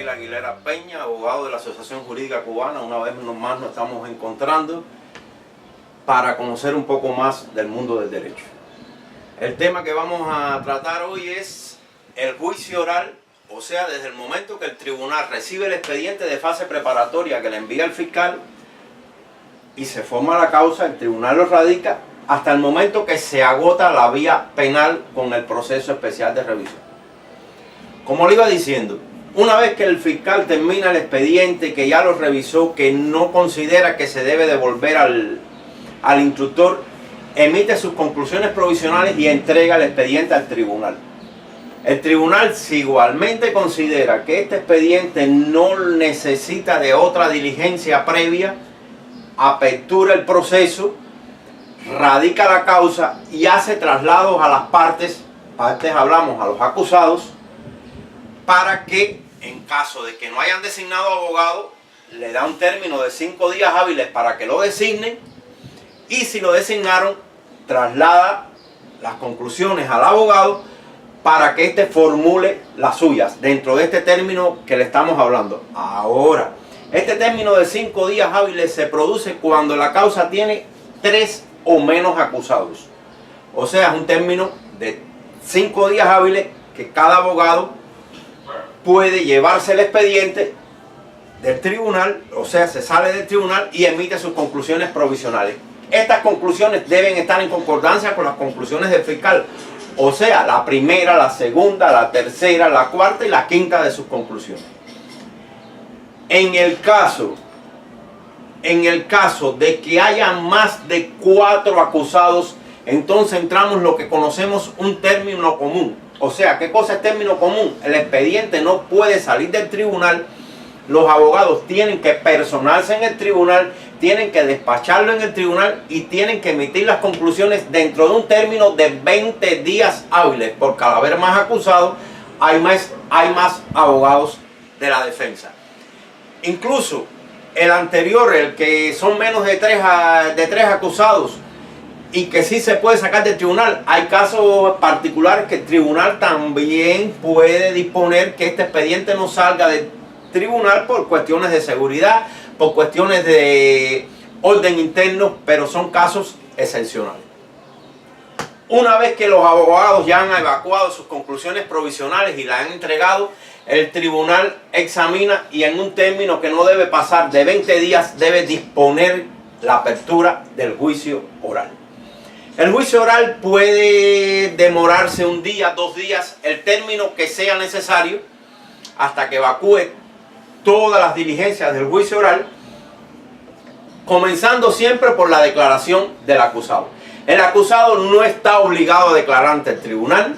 Daniel Aguilera Peña, abogado de la Asociación Jurídica Cubana. Una vez más nos estamos encontrando para conocer un poco más del mundo del derecho. El tema que vamos a tratar hoy es el juicio oral, o sea, desde el momento que el tribunal recibe el expediente de fase preparatoria que le envía el fiscal y se forma la causa, el tribunal lo radica hasta el momento que se agota la vía penal con el proceso especial de revisión. Como le iba diciendo, una vez que el fiscal termina el expediente, que ya lo revisó, que no considera que se debe devolver al instructor, emite sus conclusiones provisionales y entrega el expediente al tribunal. El tribunal, si igualmente considera que este expediente no necesita de otra diligencia previa, apertura el proceso, radica la causa y hace traslados a las partes hablamos a los acusados, para que en caso de que no hayan designado abogado, le da un término de 5 días hábiles para que lo designen, y si lo designaron, traslada las conclusiones al abogado para que éste formule las suyas dentro de este término que le estamos hablando. Ahora, este término de 5 días hábiles se produce cuando la causa tiene 3 o menos acusados. O sea, es un término de 5 días hábiles que cada abogado puede llevarse el expediente del tribunal, o sea, se sale del tribunal y emite sus conclusiones provisionales. Estas conclusiones deben estar en concordancia con las conclusiones del fiscal, o sea, la primera, la segunda, la tercera, la cuarta y la quinta de sus conclusiones. En el caso de que haya más de 4 acusados, entonces entramos en lo que conocemos un término común. O sea, ¿qué cosa es término común? El expediente no puede salir del tribunal, los abogados tienen que personarse en el tribunal, tienen que despacharlo en el tribunal y tienen que emitir las conclusiones dentro de un término de 20 días hábiles, porque al haber más acusados, hay más abogados de la defensa. Incluso el anterior, el que son menos de 3 acusados, y que sí se puede sacar del tribunal. Hay casos particulares que el tribunal también puede disponer que este expediente no salga del tribunal por cuestiones de seguridad, por cuestiones de orden interno, pero son casos excepcionales. Una vez que los abogados ya han evacuado sus conclusiones provisionales y las han entregado, el tribunal examina y en un término que no debe pasar de 20 días debe disponer la apertura del juicio oral. El juicio oral puede demorarse 1 día, 2 días, el término que sea necesario, hasta que evacúe todas las diligencias del juicio oral, comenzando siempre por la declaración del acusado. El acusado no está obligado a declarar ante el tribunal,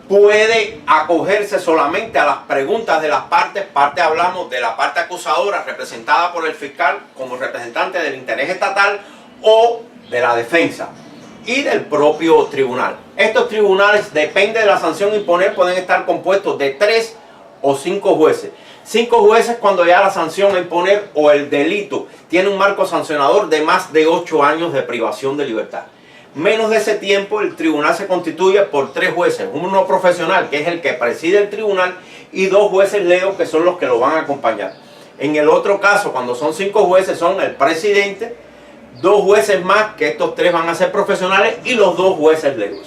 puede acogerse solamente a las preguntas de las partes. Hablamos de la parte acusadora representada por el fiscal como representante del interés estatal o de la defensa y del propio tribunal. Estos tribunales, depende de la sanción a imponer, pueden estar compuestos de 3 o 5 jueces. 5 jueces cuando ya la sanción a imponer o el delito tiene un marco sancionador de más de 8 años de privación de libertad. Menos de ese tiempo el tribunal se constituye por 3 jueces, uno profesional que es el que preside el tribunal y 2 jueces leos que son los que lo van a acompañar. En el otro caso, cuando son 5 jueces, son el presidente, 2 jueces más, que estos 3 van a ser profesionales, y los 2 jueces legos.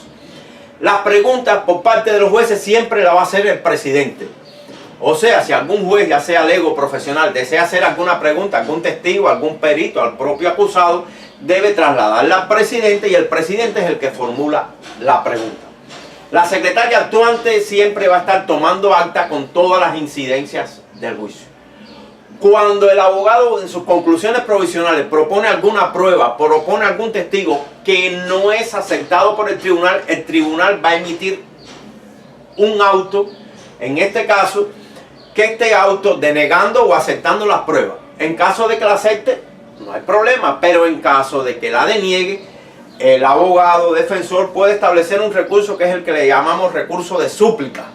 Las preguntas por parte de los jueces siempre la va a hacer el presidente. O sea, si algún juez, ya sea lego o profesional, desea hacer alguna pregunta, algún testigo, algún perito, al propio acusado, debe trasladarla al presidente y el presidente es el que formula la pregunta. La secretaria actuante siempre va a estar tomando acta con todas las incidencias del juicio. Cuando el abogado en sus conclusiones provisionales propone alguna prueba, propone algún testigo que no es aceptado por el tribunal va a emitir un auto, en este caso, que este auto denegando o aceptando las pruebas. En caso de que la acepte, no hay problema, pero en caso de que la deniegue, el abogado defensor puede establecer un recurso que es el que le llamamos recurso de súplica,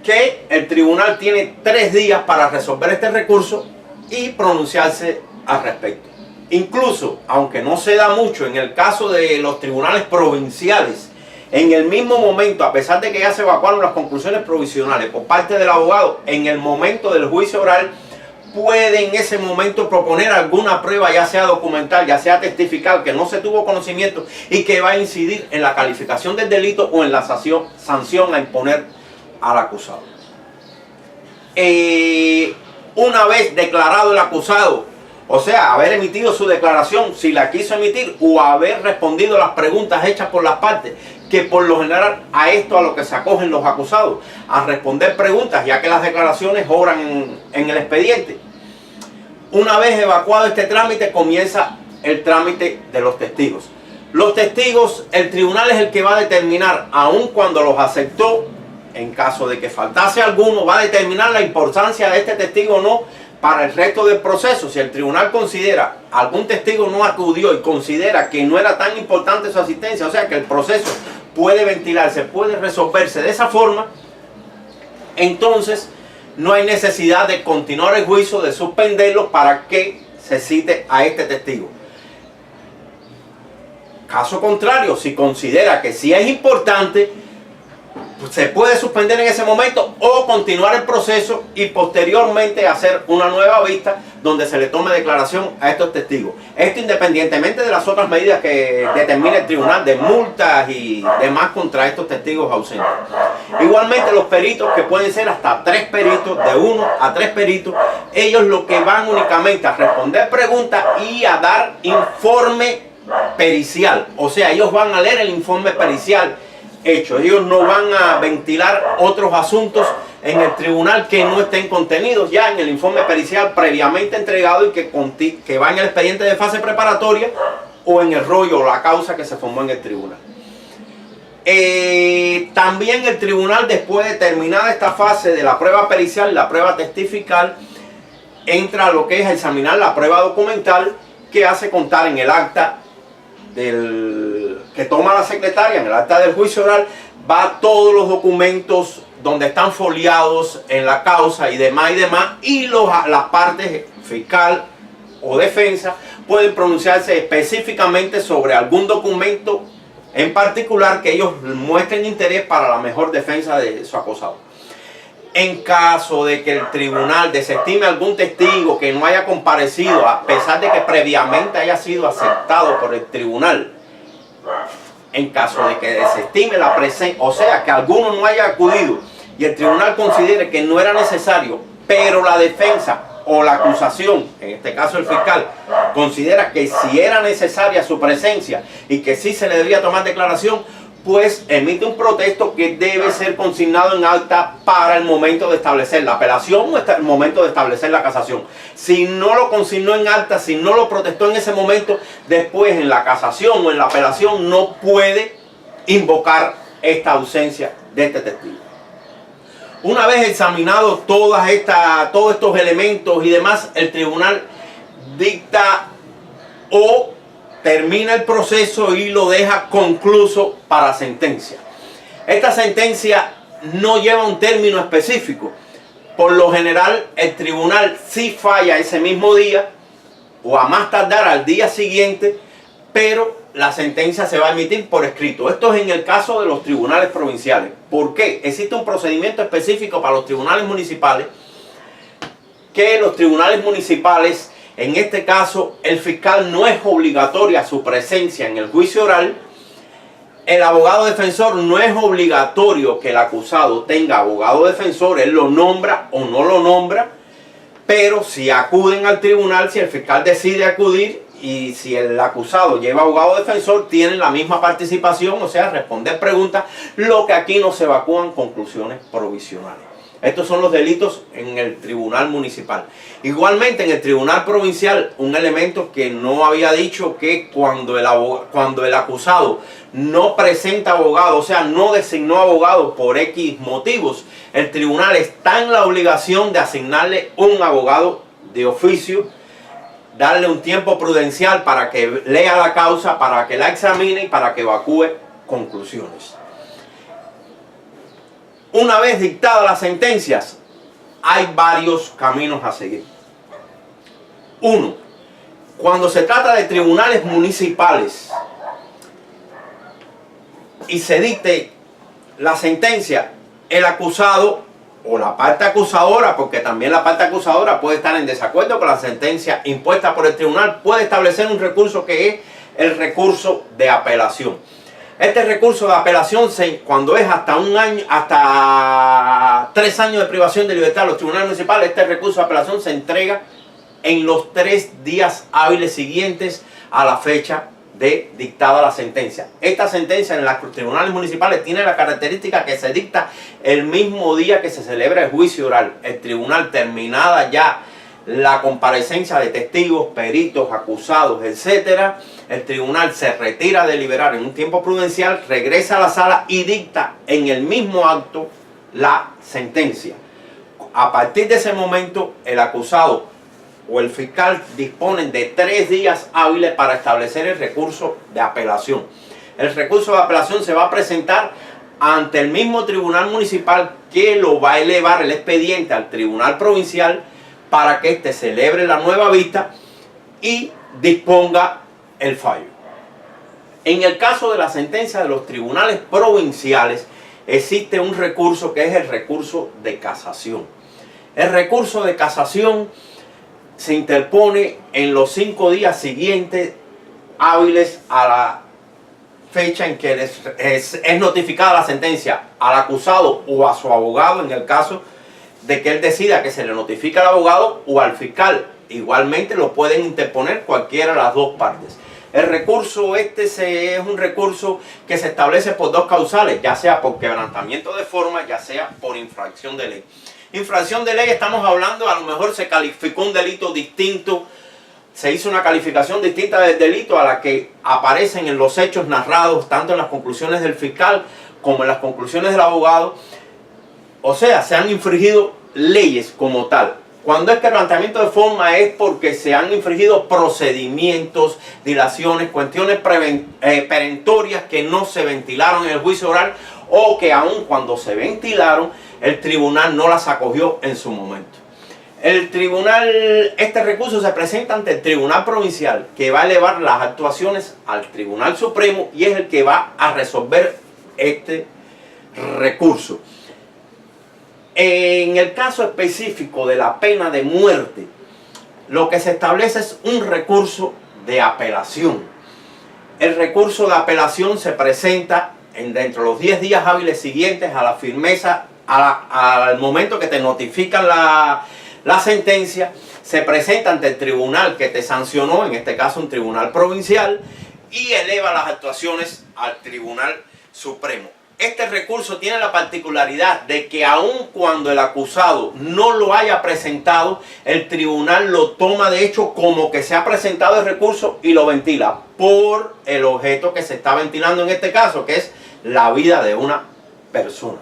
que el tribunal tiene 3 días para resolver este recurso y pronunciarse al respecto. Incluso, aunque no se da mucho en el caso de los tribunales provinciales, En el mismo momento, a pesar de que ya se evacuaron las conclusiones provisionales por parte del abogado, en el momento del juicio oral, puede en ese momento proponer alguna prueba, ya sea documental, ya sea testifical, que no se tuvo conocimiento y que va a incidir en la calificación del delito o en la sanción a imponer al acusado. Una vez declarado el acusado, o sea, haber emitido su declaración, si la quiso emitir, o haber respondido las preguntas hechas por las partes, que por lo general a esto a lo que se acogen los acusados, a responder preguntas, ya que las declaraciones obran en el expediente. Una vez evacuado este trámite, comienza el trámite de los testigos. Los testigos, el tribunal es el que va a determinar, aun cuando los aceptó, en caso de que faltase alguno, va a determinar la importancia de este testigo o no para el resto del proceso. Si el tribunal considera algún testigo no acudió y considera que no era tan importante su asistencia, o sea que el proceso puede ventilarse, puede resolverse de esa forma, entonces no hay necesidad de continuar el juicio, de suspenderlo para que se cite a este testigo. Caso contrario, si considera que sí es importante, pues se puede suspender en ese momento o continuar el proceso y posteriormente hacer una nueva vista donde se le tome declaración a estos testigos. Esto independientemente de las otras medidas que determine el tribunal, de multas y demás contra estos testigos ausentes. Igualmente los peritos, que pueden ser hasta 3 peritos, de 1 a 3 peritos, ellos lo que van únicamente a responder preguntas y a dar informe pericial. O sea, ellos van a leer el informe pericial hecho. Ellos no van a ventilar otros asuntos en el tribunal que no estén contenidos ya en el informe pericial previamente entregado y que va en el expediente de fase preparatoria o en el rollo o la causa que se formó en el tribunal. También el tribunal, después de terminada esta fase de la prueba pericial, la prueba testifical, entra a lo que es examinar la prueba documental, que hace contar en el acta que toma la secretaria, en el acta del juicio oral, va todos los documentos donde están foliados en la causa y demás, y las partes fiscal o defensa pueden pronunciarse específicamente sobre algún documento en particular que ellos muestren interés para la mejor defensa de su acusado. En caso de que el tribunal desestime algún testigo que no haya comparecido, a pesar de que previamente haya sido aceptado por el tribunal, en caso de que desestime la presencia, o sea, que alguno no haya acudido y el tribunal considere que no era necesario, pero la defensa o la acusación, en este caso el fiscal, considera que sí era necesaria su presencia y que sí se le debía tomar declaración, pues emite un protesto que debe ser consignado en acta para el momento de establecer la apelación o el momento de establecer la casación. Si no lo consignó en acta, si no lo protestó en ese momento, después en la casación o en la apelación no puede invocar esta ausencia de este testigo. Una vez examinado todos estos elementos y demás, el tribunal dicta o termina el proceso y lo deja concluso para sentencia. Esta sentencia no lleva un término específico. Por lo general, el tribunal sí falla ese mismo día o a más tardar al día siguiente, pero la sentencia se va a emitir por escrito. Esto es en el caso de los tribunales provinciales. ¿Por qué? Existe un procedimiento específico para los tribunales municipales, que los tribunales municipales, en este caso, el fiscal no es obligatoria su presencia en el juicio oral. El abogado defensor no es obligatorio que el acusado tenga abogado defensor, él lo nombra o no lo nombra, pero si acuden al tribunal, si el fiscal decide acudir y si el acusado lleva abogado defensor, tienen la misma participación, o sea, responder preguntas, lo que aquí no se evacúan conclusiones provisionales. Estos son los delitos en el tribunal municipal. Igualmente en el tribunal provincial, un elemento que no había dicho, que cuando el acusado no presenta abogado, o sea, no designó abogado por X motivos, el tribunal está en la obligación de asignarle un abogado de oficio, darle un tiempo prudencial para que lea la causa, para que la examine y para que evacúe conclusiones. Una vez dictadas las sentencias, hay varios caminos a seguir. Uno, cuando se trata de tribunales municipales, y se dicte la sentencia, el acusado o la parte acusadora, porque también la parte acusadora puede estar en desacuerdo con la sentencia impuesta por el tribunal, puede establecer un recurso que es el recurso de apelación. Este recurso de apelación, cuando es hasta un año, hasta 3 años de privación de libertad a los tribunales municipales, este recurso de apelación se entrega en los 3 días hábiles siguientes a la fecha de dictada la sentencia. Esta sentencia en los tribunales municipales tiene la característica que se dicta el mismo día que se celebra el juicio oral. El tribunal, terminada ya la comparecencia de testigos, peritos, acusados, etc., el tribunal se retira a deliberar en un tiempo prudencial, regresa a la sala y dicta en el mismo acto la sentencia. A partir de ese momento, el acusado o el fiscal disponen de 3 días hábiles para establecer el recurso de apelación. El recurso de apelación se va a presentar ante el mismo tribunal municipal, que lo va a elevar el expediente al tribunal provincial para que éste celebre la nueva vista y disponga el fallo. En el caso de la sentencia de los tribunales provinciales, existe un recurso que es el recurso de casación. El recurso de casación se interpone en los 5 días siguientes hábiles a la fecha en que es notificada la sentencia al acusado o a su abogado, en el caso de que él decida que se le notifica al abogado, o al fiscal. Igualmente lo pueden interponer cualquiera de las dos partes. El recurso es un recurso que se establece por 2 causales, ya sea por quebrantamiento de forma, ya sea por infracción de ley. Infracción de ley, estamos hablando, a lo mejor se calificó un delito distinto, se hizo una calificación distinta del delito a la que aparecen en los hechos narrados, tanto en las conclusiones del fiscal como en las conclusiones del abogado. O sea, se han infringido leyes como tal. Cuando es quebrantamiento de forma es porque se han infringido procedimientos, dilaciones, cuestiones perentorias que no se ventilaron en el juicio oral, o que aun cuando se ventilaron, el tribunal no las acogió en su momento. Este recurso se presenta ante el tribunal provincial, que va a elevar las actuaciones al tribunal supremo y es el que va a resolver este recurso. En el caso específico de la pena de muerte, lo que se establece es un recurso de apelación. El recurso de apelación se presenta dentro de los 10 días hábiles siguientes a la firmeza, al momento que te notifican la sentencia, se presenta ante el tribunal que te sancionó, en este caso un tribunal provincial, y eleva las actuaciones al tribunal supremo. Este recurso tiene la particularidad de que aun cuando el acusado no lo haya presentado, el tribunal lo toma de hecho como que se ha presentado el recurso y lo ventila por el objeto que se está ventilando en este caso, que es la vida de una persona.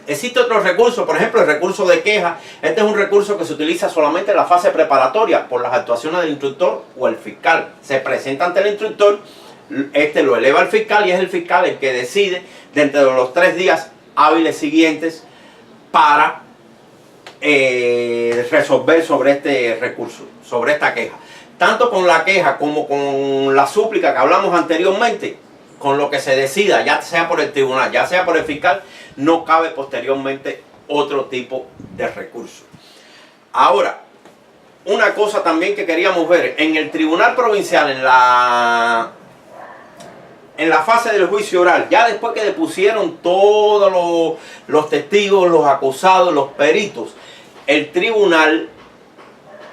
Existe otro recurso, por ejemplo el recurso de queja. Este es un recurso que se utiliza solamente en la fase preparatoria por las actuaciones del instructor o el fiscal. Se presenta ante el instructor, este lo eleva al fiscal y es el fiscal el que decide dentro de los 3 días hábiles siguientes para resolver sobre este recurso, sobre esta queja. Tanto con la queja como con la súplica que hablamos anteriormente, con lo que se decida, ya sea por el tribunal, ya sea por el fiscal, no cabe posteriormente otro tipo de recurso. Ahora, una cosa también que queríamos ver, en el tribunal provincial, en la fase del juicio oral, ya después que depusieron todos los testigos, los acusados, los peritos, el tribunal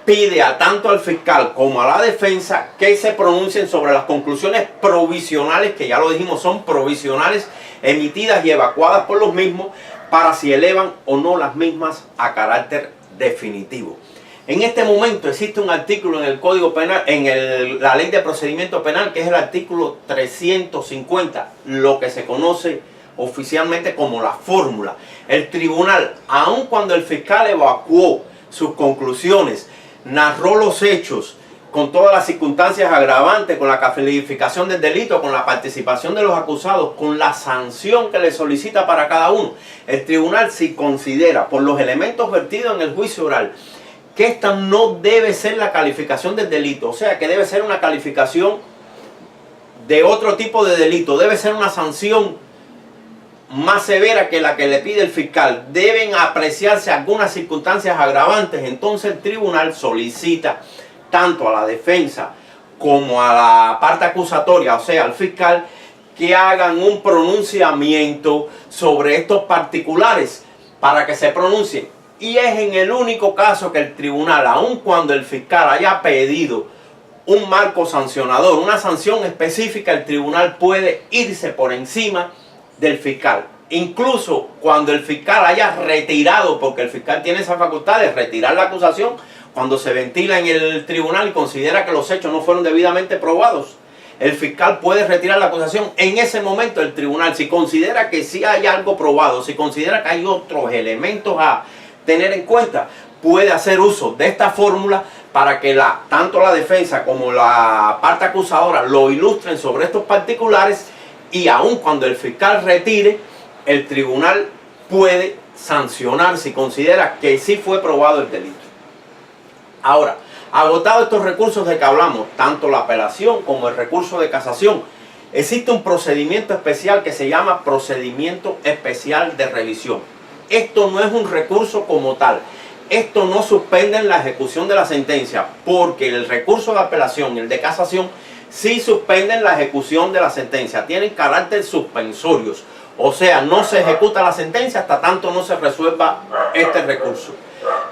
pide tanto al fiscal como a la defensa que se pronuncien sobre las conclusiones provisionales, que ya lo dijimos son provisionales, emitidas y evacuadas por los mismos, para si elevan o no las mismas a carácter definitivo. En este momento existe un artículo en el Código Penal, la Ley de Procedimiento Penal, que es el artículo 350, lo que se conoce oficialmente como la fórmula. El tribunal, aun cuando el fiscal evacuó sus conclusiones, narró los hechos con todas las circunstancias agravantes, con la calificación del delito, con la participación de los acusados, con la sanción que le solicita para cada uno, el tribunal, si considera por los elementos vertidos en el juicio oral que esta no debe ser la calificación del delito, o sea que debe ser una calificación de otro tipo de delito, debe ser una sanción más severa que la que le pide el fiscal. Deben apreciarse algunas circunstancias agravantes. Entonces el tribunal solicita tanto a la defensa como a la parte acusatoria, o sea, al fiscal, que hagan un pronunciamiento sobre estos particulares para que se pronuncien. Y es en el único caso que el tribunal, aun cuando el fiscal haya pedido un marco sancionador, una sanción específica, el tribunal puede irse por encima del fiscal. Incluso cuando el fiscal haya retirado, porque el fiscal tiene esa facultad de retirar la acusación cuando se ventila en el tribunal y considera que los hechos no fueron debidamente probados. El fiscal puede retirar la acusación en ese momento del tribunal. Si considera que sí hay algo probado, si considera que hay otros elementos a tener en cuenta, puede hacer uso de esta fórmula para que tanto la defensa como la parte acusadora lo ilustren sobre estos particulares, y aun cuando el fiscal retire, el tribunal puede sancionar si considera que sí fue probado el delito. Ahora, agotados estos recursos de que hablamos, tanto la apelación como el recurso de casación, existe un procedimiento especial que se llama procedimiento especial de revisión. Esto no es un recurso como tal. Esto no suspende la ejecución de la sentencia, porque el recurso de apelación y el de casación sí suspenden la ejecución de la sentencia. Tienen carácter suspensorios. O sea, no se ejecuta la sentencia hasta tanto no se resuelva este recurso.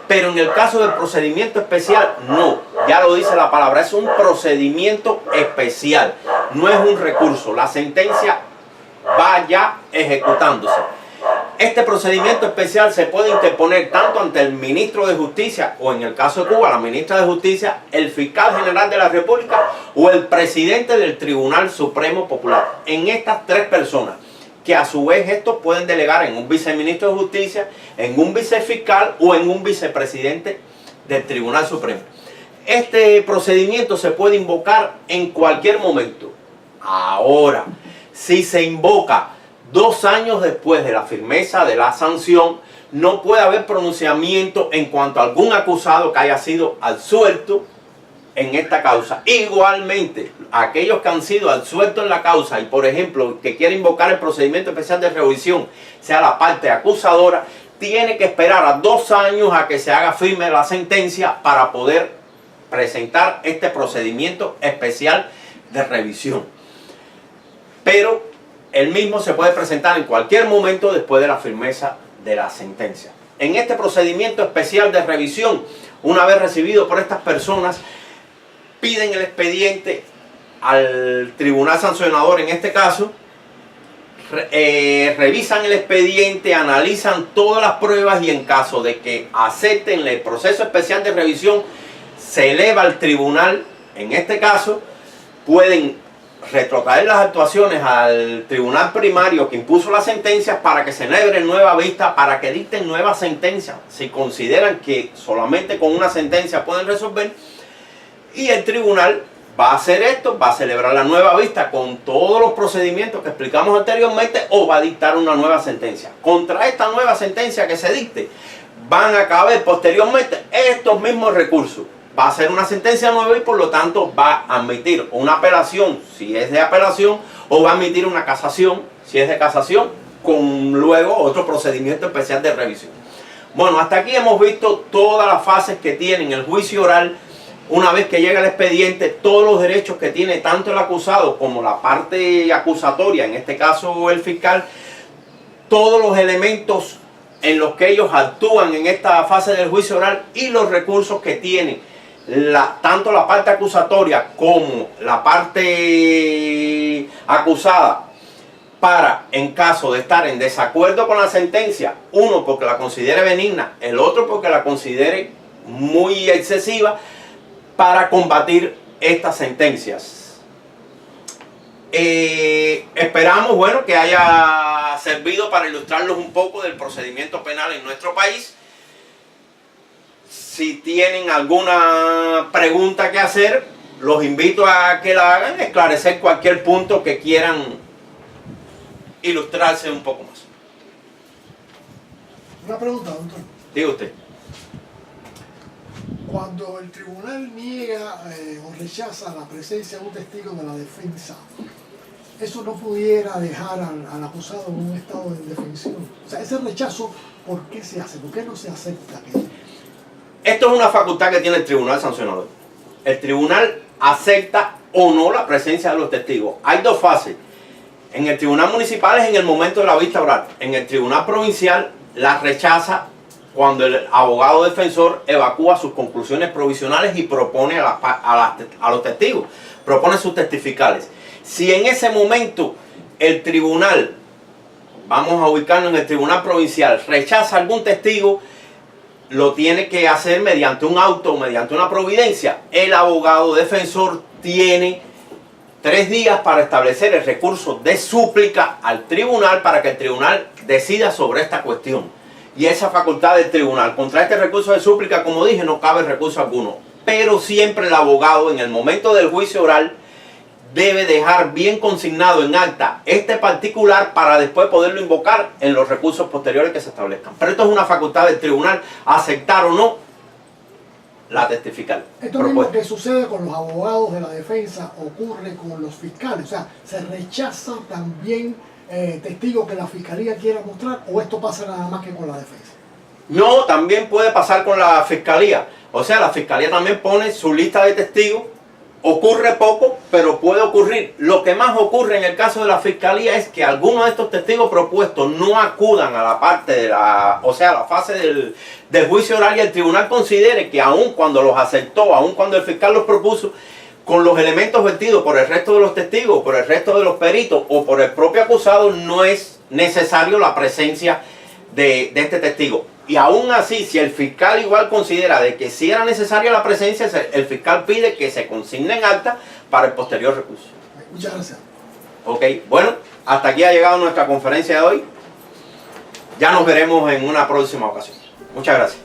Pero en el caso del procedimiento especial, no. Ya lo dice la palabra, es un procedimiento especial. No es un recurso. La sentencia va ya ejecutándose. Este procedimiento especial se puede interponer tanto ante el ministro de Justicia, o en el caso de Cuba, la ministra de Justicia, el fiscal general de la República o el presidente del Tribunal Supremo Popular. En estas tres personas, que a su vez estos pueden delegar en un viceministro de Justicia, en un vicefiscal o en un vicepresidente del Tribunal Supremo. Este procedimiento se puede invocar en cualquier momento. Ahora, si se invoca 2 años después de la firmeza de la sanción, no puede haber pronunciamiento en cuanto a algún acusado que haya sido absuelto en esta causa. Igualmente, aquellos que han sido absueltos en la causa y, por ejemplo, que quieren invocar el procedimiento especial de revisión, sea la parte acusadora, tiene que esperar a 2 años a que se haga firme la sentencia para poder presentar este procedimiento especial de revisión. Pero el mismo se puede presentar en cualquier momento después de la firmeza de la sentencia. En este procedimiento especial de revisión, una vez recibido por estas personas, piden el expediente al tribunal sancionador, en este caso, revisan el expediente, analizan todas las pruebas y en caso de que acepten el proceso especial de revisión, se eleva al tribunal. En este caso, pueden retrotraer las actuaciones al tribunal primario que impuso la sentencia para que se celebre nueva vista, para que dicten nueva sentencia, si consideran que solamente con una sentencia pueden resolver. Y el tribunal va a hacer esto, va a celebrar la nueva vista con todos los procedimientos que explicamos anteriormente, o va a dictar una nueva sentencia. Contra esta nueva sentencia que se dicte, van a caber posteriormente estos mismos recursos. Va a ser una sentencia nueva y por lo tanto va a admitir una apelación, si es de apelación, o va a admitir una casación, si es de casación, con luego otro procedimiento especial de revisión. Bueno, hasta aquí hemos visto todas las fases que tiene el juicio oral. Una vez que llega el expediente, todos los derechos que tiene tanto el acusado como la parte acusatoria, en este caso el fiscal, todos los elementos en los que ellos actúan en esta fase del juicio oral y los recursos que tiene tanto la parte acusatoria como la parte acusada para, en caso de estar en desacuerdo con la sentencia, uno porque la considere benigna, el otro porque la considere muy excesiva, para combatir estas sentencias. Esperamos, bueno, que haya servido para ilustrarlos un poco del procedimiento penal en nuestro país. Si tienen alguna pregunta que hacer, los invito a que la hagan, esclarecer cualquier punto que quieran ilustrarse un poco más. Una pregunta, doctor. Diga usted. Cuando el tribunal niega o rechaza la presencia de un testigo de la defensa, eso no pudiera dejar al acusado en un estado de indefensión. O sea, ese rechazo, ¿por qué se hace? ¿Por qué no se acepta? Esto es una facultad que tiene el tribunal sancionador. El tribunal acepta o no la presencia de los testigos. Hay dos fases. En el tribunal municipal es en el momento de la vista oral. En el tribunal provincial la rechaza cuando el abogado defensor evacúa sus conclusiones provisionales y propone a los testigos, propone sus testificales. Si en ese momento el tribunal, vamos a ubicarnos en el tribunal provincial, rechaza algún testigo, lo tiene que hacer mediante un auto, mediante una providencia. El abogado defensor tiene 3 días para establecer el recurso de súplica al tribunal para que el tribunal decida sobre esta cuestión. Y esa facultad del tribunal. Contra este recurso de súplica, como dije, no cabe recurso alguno. Pero siempre el abogado, en el momento del juicio oral, debe dejar bien consignado en acta este particular para después poderlo invocar en los recursos posteriores que se establezcan. Pero esto es una facultad del tribunal, aceptar o no la testifical. Esto mismo que sucede con los abogados de la defensa ocurre con los fiscales. O sea, se rechaza también testigos que la fiscalía quiera mostrar, o esto pasa nada más que con la defensa. No, también puede pasar con la fiscalía. O sea, la fiscalía también pone su lista de testigos. Ocurre poco, pero puede ocurrir. Lo que más ocurre en el caso de la fiscalía es que algunos de estos testigos propuestos no acudan a la parte de la fase del juicio oral, y el tribunal considere que aun cuando los aceptó, aun cuando el fiscal los propuso, con los elementos vertidos por el resto de los testigos, por el resto de los peritos o por el propio acusado, no es necesario la presencia de este testigo. Y aún así, si el fiscal igual considera de que sí era necesaria la presencia, el fiscal pide que se consigne en acta para el posterior recurso. Muchas gracias. Ok, bueno, hasta aquí ha llegado nuestra conferencia de hoy. Ya nos veremos en una próxima ocasión. Muchas gracias.